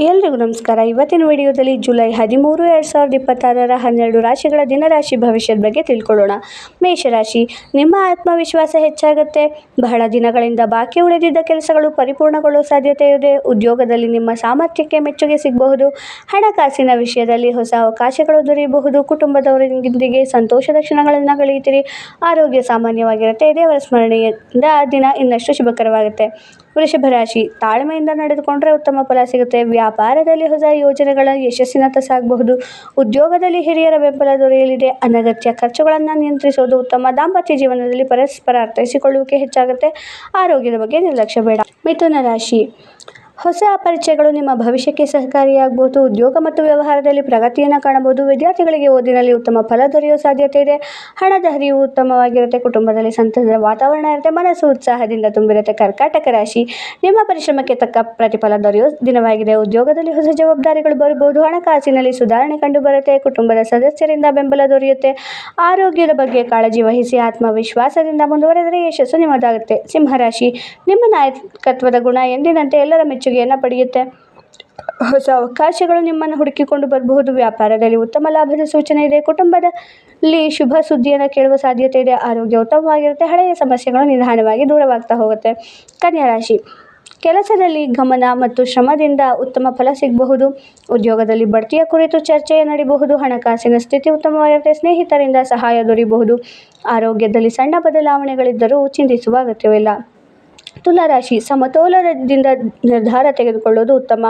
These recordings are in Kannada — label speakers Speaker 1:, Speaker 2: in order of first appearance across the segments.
Speaker 1: ಎಲ್ರಿಗೂ ನಮಸ್ಕಾರ. ಇವತ್ತಿನ ವಿಡಿಯೋದಲ್ಲಿ ಜುಲೈ 13, 2026 12 ರಾಶಿಗಳ ದಿನರಾಶಿ ಭವಿಷ್ಯದ ಬಗ್ಗೆ ತಿಳ್ಕೊಳ್ಳೋಣ. ಮೇಷರಾಶಿ, ನಿಮ್ಮ ಆತ್ಮವಿಶ್ವಾಸ ಹೆಚ್ಚಾಗುತ್ತೆ. ಬಹಳ ದಿನಗಳಿಂದ ಬಾಕಿ ಉಳಿದಿದ್ದ ಕೆಲಸಗಳು ಪರಿಪೂರ್ಣಗೊಳ್ಳುವ ಸಾಧ್ಯತೆ ಇದೆ. ಉದ್ಯೋಗದಲ್ಲಿ ನಿಮ್ಮ ಸಾಮರ್ಥ್ಯಕ್ಕೆ ಮೆಚ್ಚುಗೆ ಸಿಗಬಹುದು. ಹಣಕಾಸಿನ ವಿಷಯದಲ್ಲಿ ಹೊಸ ಅವಕಾಶಗಳು ದೊರೆಯಬಹುದು. ಕುಟುಂಬದವರೊಂದಿಗೆ ಸಂತೋಷದ ಕ್ಷಣಗಳನ್ನು ಕಳೆಯುತ್ತೀರಿ. ಆರೋಗ್ಯ ಸಾಮಾನ್ಯವಾಗಿರುತ್ತೆ. ದೇವರ ಸ್ಮರಣೆಯಿಂದ ದಿನ ಇನ್ನಷ್ಟು ಶುಭಕರವಾಗುತ್ತೆ. ವೃಷಭ ರಾಶಿ, ತಾಳ್ಮೆಯಿಂದ ನಡೆದುಕೊಂಡ್ರೆ ಉತ್ತಮ ಫಲ ಸಿಗುತ್ತೆ. ವ್ಯಾಪಾರದಲ್ಲಿ ಹೊಸ ಯೋಜನೆಗಳ ಯಶಸ್ಸಿನತ್ತ ಸಾಗಬಹುದು. ಉದ್ಯೋಗದಲ್ಲಿ ಹಿರಿಯರ ಬೆಂಬಲ ದೊರೆಯಲಿದೆ. ಅನಗತ್ಯ ಖರ್ಚುಗಳನ್ನು ನಿಯಂತ್ರಿಸೋದು ಉತ್ತಮ. ದಾಂಪತ್ಯ ಜೀವನದಲ್ಲಿ ಪರಸ್ಪರ ಅರ್ಥೈಸಿಕೊಳ್ಳುವಿಕೆ ಹೆಚ್ಚಾಗುತ್ತೆ. ಆರೋಗ್ಯದ ಬಗ್ಗೆ ನಿರ್ಲಕ್ಷ್ಯ ಬೇಡ. ಮಿಥುನ ರಾಶಿ, ಹೊಸ ಪರಿಚಯಗಳು ನಿಮ್ಮ ಭವಿಷ್ಯಕ್ಕೆ ಸಹಕಾರಿಯಾಗಬಹುದು. ಉದ್ಯೋಗ ಮತ್ತು ವ್ಯವಹಾರದಲ್ಲಿ ಪ್ರಗತಿಯನ್ನು ಕಾಣಬಹುದು. ವಿದ್ಯಾರ್ಥಿಗಳಿಗೆ ಓದಿನಲ್ಲಿ ಉತ್ತಮ ಫಲ ದೊರೆಯುವ ಸಾಧ್ಯತೆ ಇದೆ. ಹಣದ ಹರಿವು ಉತ್ತಮವಾಗಿರುತ್ತೆ. ಕುಟುಂಬದಲ್ಲಿ ಸಂತಸದ ವಾತಾವರಣ ಇರುತ್ತೆ. ಮನಸ್ಸು ಉತ್ಸಾಹದಿಂದ ತುಂಬಿರುತ್ತೆ. ಕರ್ಕಾಟಕ ರಾಶಿ, ನಿಮ್ಮ ಪರಿಶ್ರಮಕ್ಕೆ ತಕ್ಕ ಪ್ರತಿಫಲ ದೊರೆಯುವ ದಿನವಾಗಿದೆ. ಉದ್ಯೋಗದಲ್ಲಿ ಹೊಸ ಜವಾಬ್ದಾರಿಗಳು ಬರಬಹುದು. ಹಣಕಾಸಿನಲ್ಲಿ ಸುಧಾರಣೆ ಕಂಡುಬರುತ್ತೆ. ಕುಟುಂಬದ ಸದಸ್ಯರಿಂದ ಬೆಂಬಲ ದೊರೆಯುತ್ತೆ. ಆರೋಗ್ಯದ ಬಗ್ಗೆ ಕಾಳಜಿ ವಹಿಸಿ. ಆತ್ಮವಿಶ್ವಾಸದಿಂದ ಮುಂದುವರೆದರೆ ಯಶಸ್ಸು ನಿಮ್ಮದಾಗುತ್ತೆ. ಸಿಂಹರಾಶಿ, ನಿಮ್ಮ ನಾಯಕತ್ವದ ಗುಣ ಎಂದಿನಂತೆ ಎಲ್ಲರ ಮೆಚ್ಚುಗೆಯನ್ನು ಪಡೆಯುತ್ತೆ. ಹೊಸ ಅವಕಾಶಗಳು ನಿಮ್ಮನ್ನು ಹುಡುಕಿಕೊಂಡು ಬರಬಹುದು. ವ್ಯಾಪಾರದಲ್ಲಿ ಉತ್ತಮ ಲಾಭದ ಸೂಚನೆ ಇದೆ. ಕುಟುಂಬದಲ್ಲಿ ಶುಭ ಸುದ್ದಿಯನ್ನು ಕೇಳುವ ಸಾಧ್ಯತೆ ಇದೆ. ಆರೋಗ್ಯ ಉತ್ತಮವಾಗಿರುತ್ತೆ. ಹಳೆಯ ಸಮಸ್ಯೆಗಳು ನಿಧಾನವಾಗಿ ದೂರವಾಗ್ತಾ ಹೋಗುತ್ತೆ. ಕನ್ಯಾ ರಾಶಿ, ಕೆಲಸದಲ್ಲಿ ಗಮನ ಮತ್ತು ಶ್ರಮದಿಂದ ಉತ್ತಮ ಫಲ ಸಿಗಬಹುದು. ಉದ್ಯೋಗದಲ್ಲಿ ಬಡ್ತಿಯ ಕುರಿತು ಚರ್ಚೆ ನಡೆಯಬಹುದು. ಹಣಕಾಸಿನ ಸ್ಥಿತಿ ಉತ್ತಮವಾಗಿರುತ್ತೆ. ಸ್ನೇಹಿತರಿಂದ ಸಹಾಯ ದೊರೆಯಬಹುದು. ಆರೋಗ್ಯದಲ್ಲಿ ಸಣ್ಣ ಬದಲಾವಣೆಗಳಿದ್ದರೂ ಚಿಂತಿಸುವ ಅಗತ್ಯವಿಲ್ಲ. ತುಲಾರಾಶಿ, ಸಮತೋಲನದಿಂದ ನಿರ್ಧಾರ ತೆಗೆದುಕೊಳ್ಳುವುದು ಉತ್ತಮ.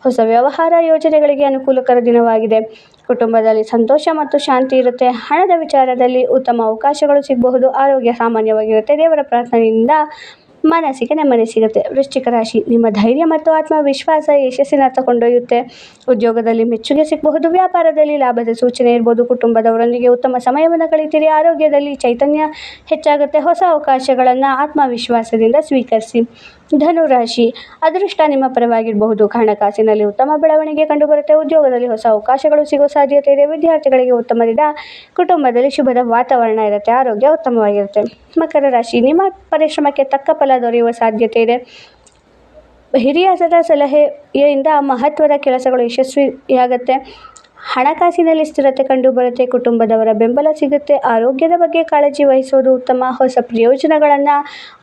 Speaker 1: ಹೊಸ ವ್ಯವಹಾರ ಯೋಜನೆಗಳಿಗೆ ಅನುಕೂಲಕರ ದಿನವಾಗಿದೆ. ಕುಟುಂಬದಲ್ಲಿ ಸಂತೋಷ ಮತ್ತು ಶಾಂತಿ ಇರುತ್ತೆ. ಹಣದ ವಿಚಾರದಲ್ಲಿ ಉತ್ತಮ ಅವಕಾಶಗಳು ಸಿಗಬಹುದು. ಆರೋಗ್ಯ ಸಾಮಾನ್ಯವಾಗಿರುತ್ತೆ. ದೇವರ ಪ್ರಾರ್ಥನೆಯಿಂದ ಮನಸ್ಸಿಗೆ ನೆಮ್ಮದಿ ಸಿಗುತ್ತೆ. ವೃಶ್ಚಿಕ ರಾಶಿ, ನಿಮ್ಮ ಧೈರ್ಯ ಮತ್ತು ಆತ್ಮವಿಶ್ವಾಸ ಯಶಸ್ಸಿನತ್ತ ಕೊಂಡೊಯ್ಯುತ್ತೆ. ಉದ್ಯೋಗದಲ್ಲಿ ಮೆಚ್ಚುಗೆ ಸಿಗಬಹುದು. ವ್ಯಾಪಾರದಲ್ಲಿ ಲಾಭದ ಸೂಚನೆ ಇರ್ಬೋದು. ಕುಟುಂಬದವರೊಂದಿಗೆ ಉತ್ತಮ ಸಮಯವನ್ನು ಕಳೀತೀರಿ. ಆರೋಗ್ಯದಲ್ಲಿ ಚೈತನ್ಯ ಹೆಚ್ಚಾಗುತ್ತೆ. ಹೊಸ ಅವಕಾಶಗಳನ್ನು ಆತ್ಮವಿಶ್ವಾಸದಿಂದ ಸ್ವೀಕರಿಸಿ. ಧನುರಾಶಿ, ಅದೃಷ್ಟ ನಿಮ್ಮ ಪರವಾಗಿರಬಹುದು. ಹಣಕಾಸಿನಲ್ಲಿ ಉತ್ತಮ ಬೆಳವಣಿಗೆ ಕಂಡುಬರುತ್ತೆ. ಉದ್ಯೋಗದಲ್ಲಿ ಹೊಸ ಅವಕಾಶಗಳು ಸಿಗೋ ಸಾಧ್ಯತೆ ಇದೆ. ವಿದ್ಯಾರ್ಥಿಗಳಿಗೆ ಉತ್ತಮ ದಿನ. ಕುಟುಂಬದಲ್ಲಿ ಶುಭದ ವಾತಾವರಣ ಇರುತ್ತೆ. ಆರೋಗ್ಯ ಉತ್ತಮವಾಗಿರುತ್ತೆ. ಮಕರ ರಾಶಿ, ನಿಮ್ಮ ಪರಿಶ್ರಮಕ್ಕೆ ತಕ್ಕ ಫಲ ದೊರೆಯುವ ಸಾಧ್ಯತೆ ಇದೆ. ಹಿರಿಯರ ಸಲಹೆಯಿಂದ ಮಹತ್ವದ ಕೆಲಸಗಳು ಯಶಸ್ವಿಯಾಗುತ್ತೆ. ಹಣಕಾಸಿನಲ್ಲಿ ಸ್ಥಿರತೆ ಕಂಡುಬರುತ್ತೆ. ಕುಟುಂಬದವರ ಬೆಂಬಲ ಸಿಗುತ್ತೆ. ಆರೋಗ್ಯದ ಬಗ್ಗೆ ಕಾಳಜಿ ವಹಿಸೋದು ಉತ್ತಮ. ಹೊಸ ಪ್ರಯೋಜನಗಳನ್ನು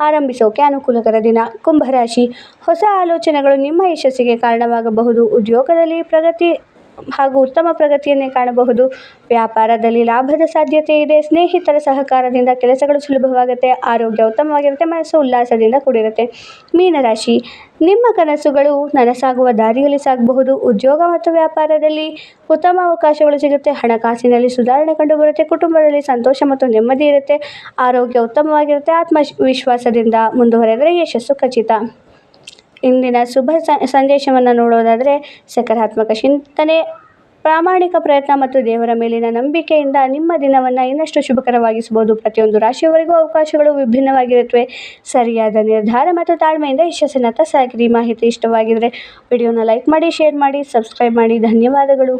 Speaker 1: ಆರಂಭಿಸೋಕೆ ಅನುಕೂಲಕರ ದಿನ. ಕುಂಭರಾಶಿ, ಹೊಸ ಆಲೋಚನೆಗಳು ನಿಮ್ಮ ಯಶಸ್ಸಿಗೆ ಕಾರಣವಾಗಬಹುದು. ಉದ್ಯೋಗದಲ್ಲಿ ಪ್ರಗತಿ ಹಾಗೂ ಉತ್ತಮ ಪ್ರಗತಿಯನ್ನೇ ಕಾಣಬಹುದು. ವ್ಯಾಪಾರದಲ್ಲಿ ಲಾಭದ ಸಾಧ್ಯತೆ ಇದೆ. ಸ್ನೇಹಿತರ ಸಹಕಾರದಿಂದ ಕೆಲಸಗಳು ಸುಲಭವಾಗುತ್ತೆ. ಆರೋಗ್ಯ ಉತ್ತಮವಾಗಿರುತ್ತೆ. ಮನಸ್ಸು ಉಲ್ಲಾಸದಿಂದ ಕೂಡಿರುತ್ತೆ. ಮೀನರಾಶಿ, ನಿಮ್ಮ ಕನಸುಗಳು ನನಸಾಗುವ ದಾರಿಯಲ್ಲಿ ಸಾಗಬಹುದು. ಉದ್ಯೋಗ ಮತ್ತು ವ್ಯಾಪಾರದಲ್ಲಿ ಉತ್ತಮ ಅವಕಾಶಗಳು ಸಿಗುತ್ತೆ. ಹಣಕಾಸಿನಲ್ಲಿ ಸುಧಾರಣೆ ಕಂಡುಬರುತ್ತೆ. ಕುಟುಂಬದಲ್ಲಿ ಸಂತೋಷ ಮತ್ತು ನೆಮ್ಮದಿ ಇರುತ್ತೆ. ಆರೋಗ್ಯ ಉತ್ತಮವಾಗಿರುತ್ತೆ. ಆತ್ಮವಿಶ್ವಾಸದಿಂದ ಮುಂದುವರೆದರೆ ಯಶಸ್ಸು ಖಚಿತ. ಇಂದಿನ ಶುಭ ಸಂದೇಶವನ್ನು ನೋಡೋದಾದರೆ, ಸಕಾರಾತ್ಮಕ ಚಿಂತನೆ, ಪ್ರಾಮಾಣಿಕ ಪ್ರಯತ್ನ ಮತ್ತು ದೇವರ ಮೇಲಿನ ನಂಬಿಕೆಯಿಂದ ನಿಮ್ಮ ದಿನವನ್ನು ಇನ್ನಷ್ಟು ಶುಭಕರವಾಗಿಸಬಹುದು. ಪ್ರತಿಯೊಂದು ರಾಶಿಯವರೆಗೂ ಅವಕಾಶಗಳು ವಿಭಿನ್ನವಾಗಿರುತ್ತವೆ. ಸರಿಯಾದ ನಿರ್ಧಾರ ಮತ್ತು ತಾಳ್ಮೆಯಿಂದ ಯಶಸ್ಸಿನತ್ತ ಸಾಗಿರಿ. ಮಾಹಿತಿ ಇಷ್ಟವಾಗಿದ್ದರೆ ವಿಡಿಯೋನ ಲೈಕ್ ಮಾಡಿ, ಶೇರ್ ಮಾಡಿ, ಸಬ್ಸ್ಕ್ರೈಬ್ ಮಾಡಿ. ಧನ್ಯವಾದಗಳು.